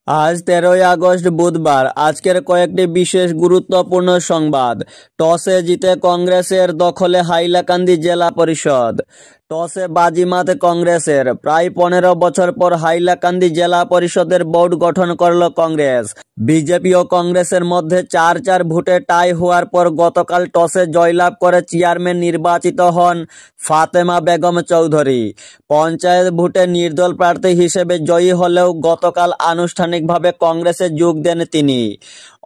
আজ 13ই আগস্ট বুধবার। আজকের কয়েকটি বিশেষ গুরুত্বপূর্ণ সংবাদ। টসে জিতে কংগ্রেসের দখলে হাইলাকান্দি জেলা পরিষদ। টসে বাজিমাত কংগ্রেসের। প্রায় 15 বছর পর হাইলাকান্দি জেলা পরিষদের বোর্ড গঠন করল কংগ্রেস। বিজেপি ও কংগ্রেসের মধ্যে 4-4 ভোটে টাই হওয়ার পর গতকাল টসে জয়লাভ করে চেয়ারম্যান নির্বাচিত হন ফাতেমা বেগম চৌধুরী। পঞ্চায়েত ভোটে নির্দল প্রার্থী হিসেবে জয়ী হলেও গতকাল আনুষ্ঠানিকভাবে কংগ্রেসে যোগ দেন তিনি।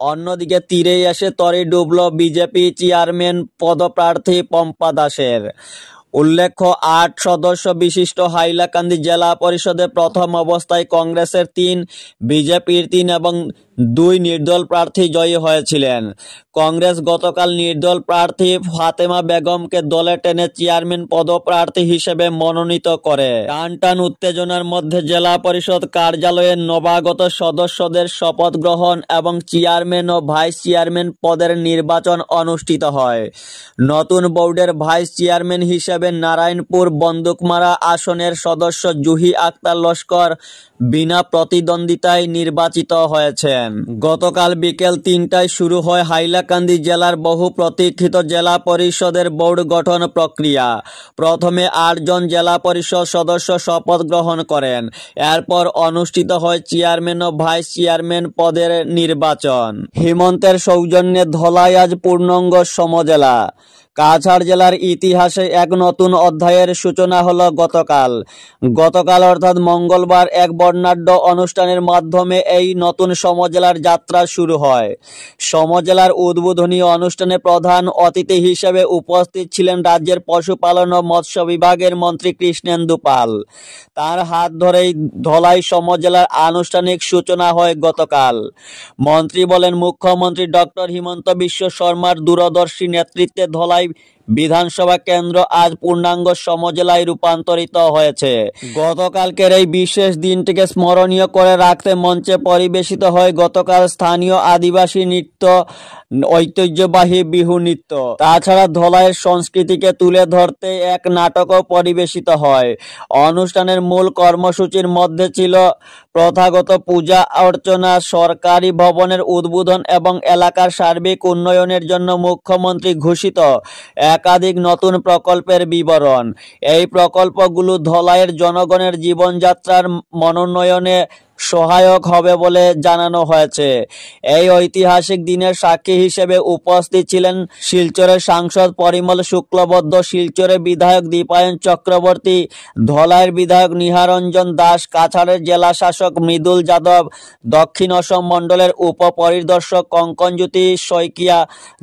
অন্যদিকে তীরেই এসে তরি ডুবল বিজেপি চেয়ারম্যান পদপ্রার্থী পম্পা দাসের। উল্লেখ্য, 8 সদস্য বিশিষ্ট হাইলাকান্দি জেলা পরিষদে প্রথম অবস্থায় কংগ্রেসের 3, বিজেপির 3 এবং 2 নির্দল প্রার্থী জয়ী হয়েছিলেন। কংগ্রেস গতকাল নির্দল প্রার্থী ফাতেমা বেগমকে দলে টেনে চেয়ারম্যান পদপ্রার্থী হিসেবে মনোনীত করে। টানটান উত্তেজনার মধ্যে জেলা পরিষদ কার্যালয়ে নবাগত সদস্যদের শপথ গ্রহণ এবং চেয়ারম্যান ও ভাইস চেয়ারম্যান পদের নির্বাচন অনুষ্ঠিত হয়। নতুন বোর্ডের ভাইস চেয়ারম্যান হিসেবে নারায়ণপুর বন্দুকমারা আসনের সদস্য জুহি আক্তার লস্কর বিনা প্রতিদ্বন্দ্বিতায় নির্বাচিত হয়েছেন। গতকাল বিকেল 3টায় শুরু হয় হাইলাকান্দি জেলার বহু প্রতীক্ষিত জেলা পরিষদের বোর্ড গঠন প্রক্রিয়া। প্রথমে 8 জন জেলা পরিষদ সদস্য শপথ গ্রহণ করেন। এরপর অনুষ্ঠিত হয় চেয়ারম্যান ও ভাইস চেয়ারম্যান পদের নির্বাচন। হিমন্তের সৌজন্যে ধলাই আজ পূর্ণাঙ্গ সমজেলা। কাছাড় জেলার ইতিহাসে এক নতুন অধ্যায়ের সূচনা হলো গতকাল অর্থাৎ মঙ্গলবার এক বর্ণাঢ্য অনুষ্ঠানের মাধ্যমে এই নতুন সমজেলার যাত্রা শুরু হয়। সমজেলার উদ্বোধনী অনুষ্ঠানে প্রধান অতিথি হিসেবে উপস্থিত ছিলেন রাজ্যের পশুপালন ও মৎস্য বিভাগের মন্ত্রী কৃষ্ণেন্দু পাল। তার হাত ধরেই ধলাই সমজেলার আনুষ্ঠানিক সূচনা হয় গতকাল। মন্ত্রী বলেন, মুখ্যমন্ত্রী ডক্টর হিমন্ত বিশ্ব শর্মার দূরদর্শী নেতৃত্বে ধলাই বিধানসভা কেন্দ্র আজ পূর্ণাঙ্গ সমজেলায় রূপান্তরিত হয়েছে। গতকালকের এই বিশেষ দিনটিকে স্মরণীয় করে রাখতে মঞ্চে পরিবেশিত হয় গতকাল স্থানীয় আদিবাসী নৃত্য, ঐতিহ্যবাহী বিহু নৃত্য। তাছাড়া ধলাইয়ের সংস্কৃতিকে তুলে ধরতে এক নাটকও পরিবেশিত হয়। অনুষ্ঠানের মূল কর্মসূচির মধ্যে ছিল প্রথাগত পূজা অর্চনা, সরকারি ভবনের উদ্বোধন এবং এলাকার সার্বিক উন্নয়নের জন্য মুখ্যমন্ত্রী ঘোষিত একাধিক নতুন প্রকল্পের বিবরণ। এই প্রকল্পগুলো ধলাইয়ের জনগণের জীবনযাত্রার মনোন্নয়নে সহায়ক হবে বলে জানানো হয়েছে। এই ঐতিহাসিক দিনের সাক্ষী হিসেবে উপস্থিত ছিলেন শিলচরের সাংসদ পরিমল শুক্লবৈদ্য, শিলচরের বিধায়ক দীপায়ন চক্রবর্তী, ধলাইয়ের বিধায়ক নিহারঞ্জন দাস, কাছাড়ের জেলা শাসক মৃদুল যাদব, দক্ষিণ অসম মণ্ডলের উপপরিদর্শক কঙ্কনজ্যোতি শইকিয়া,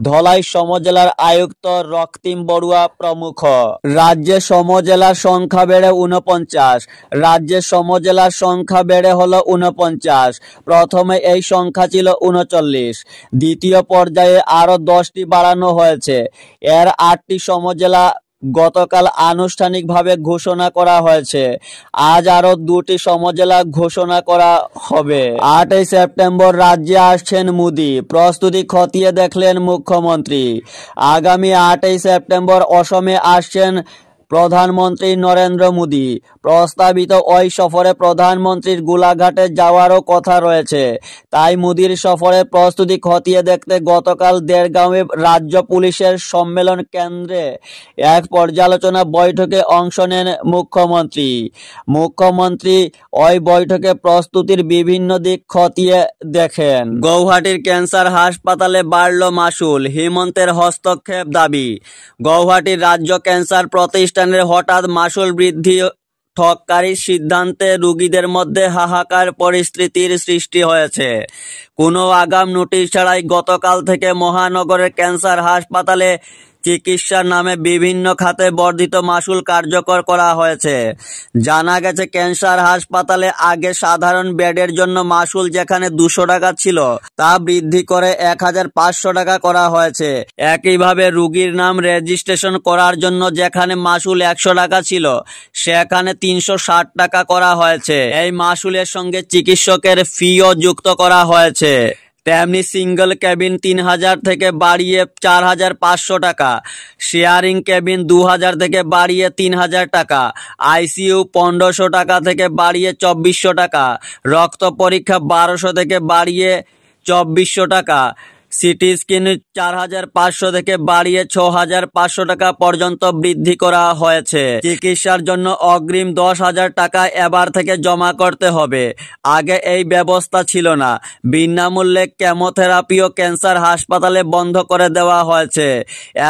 ধলাই সমজেলার আয়ুক্ত রক্তিম বড়ুয়া প্রমুখ। রাজ্যে সমজেলার সংখ্যা বেড়ে 49। রাজ্যে সমজেলার সংখ্যা বেড়ে হলো 49। প্রথমে এই সংখ্যা ছিল 39। দ্বিতীয় পর্যায়ে আরো 10টি বাড়ানো হয়েছে। এর 8টি সমজেলা গতকাল আনুষ্ঠানিকভাবে ঘোষণা করা হয়েছে। আজ আরো 2টি সমজেলা ঘোষণা করা হবে। 8ই সেপ্টেম্বর রাজ্যে আসছেন মোদি, প্রস্তুতি খতিয়ে দেখলেন মুখ্যমন্ত্রী। আগামী 8ই সেপ্টেম্বর অসমে আসছেন প্রধানমন্ত্রী নরেন্দ্র মোদি। প্রস্তাবিত ওই সফরে প্রধানমন্ত্রীর গোলাঘাটে যাওয়ারও কথা রয়েছে। তাই মোদির সফরের প্রস্তুতি খতিয়ে দেখতে গতকাল দেড়গাঁওয়ে রাজ্য পুলিশের সম্মেলন কেন্দ্রে এক পর্যালোচনা বৈঠকে অংশ নেন মুখ্যমন্ত্রী ওই বৈঠকে প্রস্তুতির বিভিন্ন দিক খতিয়ে দেখেন। গৌহাটির ক্যান্সার হাসপাতালে বাড়ল মাশুল, হিমন্তের হস্তক্ষেপ দাবি। গৌহাটির রাজ্য ক্যান্সার প্রতিষ্ঠানের হঠাৎ মাশুল বৃদ্ধি ঠগকারীর সিদ্ধান্তে রোগীদের মধ্যে হাহাকার পরিস্থিতির সৃষ্টি হয়েছে। কোনো আগাম নোটিশ ছাড়াই গতকাল থেকে মহানগরের ক্যান্সার হাসপাতালে চিকিৎসার নামে বিভিন্ন খাতে বর্ধিত মাশুল কার্যকর করা হয়েছে। জানা গেছে, ক্যান্সার হাসপাতালে আগে সাধারণ বেডের জন্য মাশুল যেখানে 200 টাকা ছিল তা বৃদ্ধি করে 1500 টাকা করা হয়েছে। একইভাবে রোগীর নাম রেজিস্ট্রেশন করার জন্য যেখানে মাশুল 100 টাকা ছিল সেখানে 360 টাকা করা হয়েছে। এই মাশুলের সঙ্গে চিকিৎসকের ফিও যুক্ত করা হয়েছে। তেমনি সিঙ্গল কেবিন 3000 থেকে বাড়িয়ে 4500 টাকা, শেয়ারিং কেবিন 2000 থেকে বাড়িয়ে 3000 টাকা, আইসিইউ 1500 টাকা থেকে বাড়িয়ে 2400 টাকা, রক্ত পরীক্ষা 1200 থেকে বাড়িয়ে 2400 টাকা, সিটি স্ক্যান 4500 থেকে বাড়িয়ে 6500 টাকা পর্যন্ত বৃদ্ধি করা হয়েছে। চিকিৎসার জন্য অগ্রিম 10,000 টাকা এবার থেকে জমা করতে হবে। আগে এই ব্যবস্থা ছিল না। বিনামূল্যে কেমোথেরাপি ও ক্যান্সার হাসপাতালে বন্ধ করে দেওয়া হয়েছে।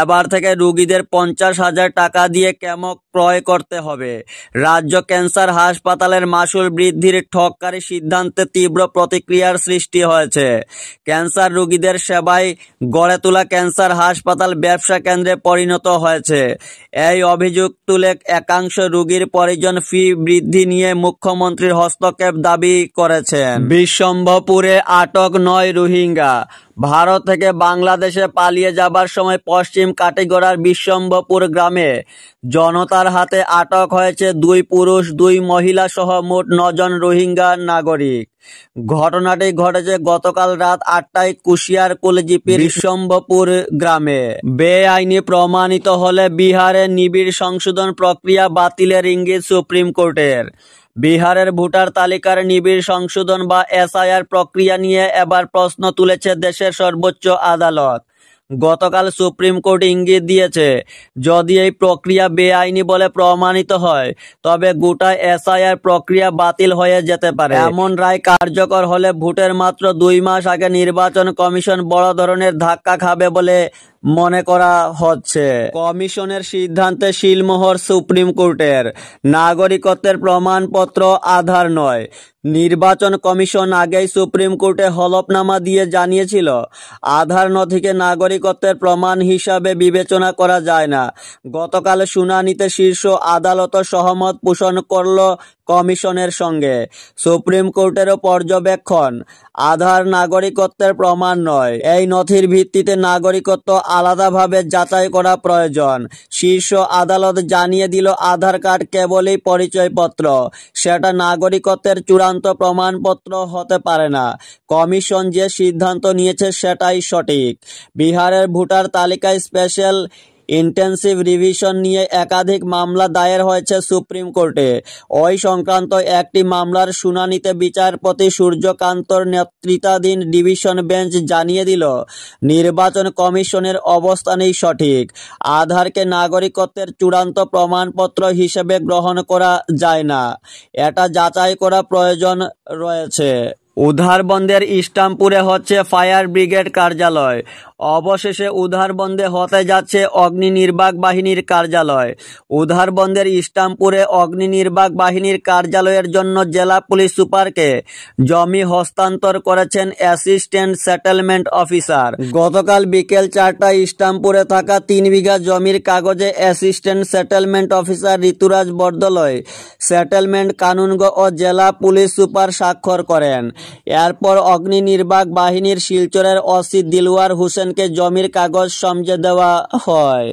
এবার থেকে রোগীদের 50,000 টাকা দিয়ে কেমো ক্রয় করতে হবে। রাজ্য ক্যান্সার হাসপাতালের মাসুল বৃদ্ধির ঠগকারী সিদ্ধান্তে তীব্র প্রতিক্রিয়ার সৃষ্টি হয়েছে। ক্যান্সার রোগীদের সেবায় গড়ে তোলা ক্যান্সার হাসপাতাল ব্যবসা কেন্দ্রে পরিণত হয়েছে। এই অভিযোগ তুলে একাংশ রোগীর পরিজন ফি বৃদ্ধি নিয়ে মুখ্যমন্ত্রীর হস্তক্ষেপ দাবি করেছেন। বিশ্বম্ভরপুরে আটক 9 রোহিঙ্গা। ভারত থেকে বাংলাদেশে পালিয়ে যাবার সময় পশ্চিম কাটিগড়ার বিশ্বম্ভরপুর গ্রামে জনতার হাতে আটক হয়েছে 2 পুরুষ 2 মহিলা সহ মোট 9 জন রোহিঙ্গা নাগরিক। ঘটনাটি ঘটেছে গতকাল রাত 8টায় কুশিয়ার কুলজিপির বিশ্বম্ভরপুর গ্রামে। বেআইনি প্রমাণিত হলে বিহারে নিবিড় সংশোধন প্রক্রিয়া বাতিলের ইঙ্গিত সুপ্রিম কোর্টের। বিহারের ভোটার তালিকার নিবিড় সংশোধন বা এসআইআর প্রক্রিয়া নিয়ে এবার প্রশ্ন তুলেছে দেশের সর্বোচ্চ আদালত। গতকাল সুপ্রিম কোর্ট ইঙ্গিত দিয়েছে, যদি এই প্রক্রিয়া বেআইনি বলে প্রমাণিত হয় তবে গোটা এসআইআর প্রক্রিয়া বাতিল হয়ে যেতে পারে। এমন রায় কার্যকর হলে ভোটের মাত্র 2 মাস আগে নির্বাচন কমিশন বড় ধরনের ধাক্কা খাবে বলে মনে করা হচ্ছে। কমিশনের সিদ্ধান্তে শিলমোহর সুপ্রিম কোর্টের। নাগরিকত্বের প্রমাণপত্র আধার নয়। নির্বাচন কমিশন আগেই সুপ্রিম কোর্টে হলফনামা দিয়ে জানিয়েছিল, আধার নথিকে নাগরিকত্বের প্রমাণ হিসাবে বিবেচনা করা যায় না। গতকাল শুনানিতে শীর্ষ আদালত সহমত পোষণ করল কমিশনের সঙ্গে। সুপ্রিম কোর্টেরও পর্যবেক্ষণ, আধার নাগরিকত্বের প্রমাণ নয়। এই নথির ভিত্তিতে নাগরিকত্ব আলাদাভাবে যাচাই করা প্রয়োজন। শীর্ষ আদালত জানিয়ে দিল, আধার কার্ড কেবলই পরিচয়পত্র, সেটা নাগরিকত্বের চূড়ান্ত প্রমাণপত্র হতে পারে না। কমিশন যে সিদ্ধান্ত নিয়েছে সেটাই সঠিক। বিহারের ভোটার তালিকায় স্পেশাল ইন্টেন্সিভ রিভিশন নিয়ে একাধিক মামলা দায়ের হয়েছে সুপ্রিম কোর্টে। ওই সংক্রান্ত একটি মামলার শুনানিতে বিচারপতি সূর্যকান্তর নেতৃত্বাধীন ডিভিশন বেঞ্চ জানিয়ে দিল, নির্বাচন কমিশনের অবস্থানই সঠিক। আধারকে নাগরিকত্বের চূড়ান্ত প্রমাণপত্র হিসেবে গ্রহণ করা যায় না, এটা যাচাই করা প্রয়োজন রয়েছে। উধারবন্দের ইস্টামপুরে হচ্ছে ফায়ার ব্রিগেড কার্যালয়। অবশেষে উধারবন্দে হতে যাচ্ছে অগ্নি নির্বাক বাহিনীর কার্যালয়। উধারবন্দের ইস্টামপুরে অগ্নি নির্বাক বাহিনীর কার্যালয়ের জন্য জেলা পুলিশ সুপারকে জমি হস্তান্তর করেছেন অ্যাসিস্ট্যান্ট সেটেলমেন্ট অফিসার। গতকাল বিকেল 4টায় ইস্টামপুরে থাকা 3 বিঘা জমির কাগজে অ্যাসিস্ট্যান্ট সেটেলমেন্ট অফিসার ঋতুরাজ বরদলৈ সেটেলমেন্ট কানুনগো ও জেলা পুলিশ সুপার স্বাক্ষর করেন। এরপর অগ্নি নির্বাক বাহিনীর শিলচরের ওসি দিলওয়ার হোসেনকে জমির কাগজ সমঝে দেওয়া হয়।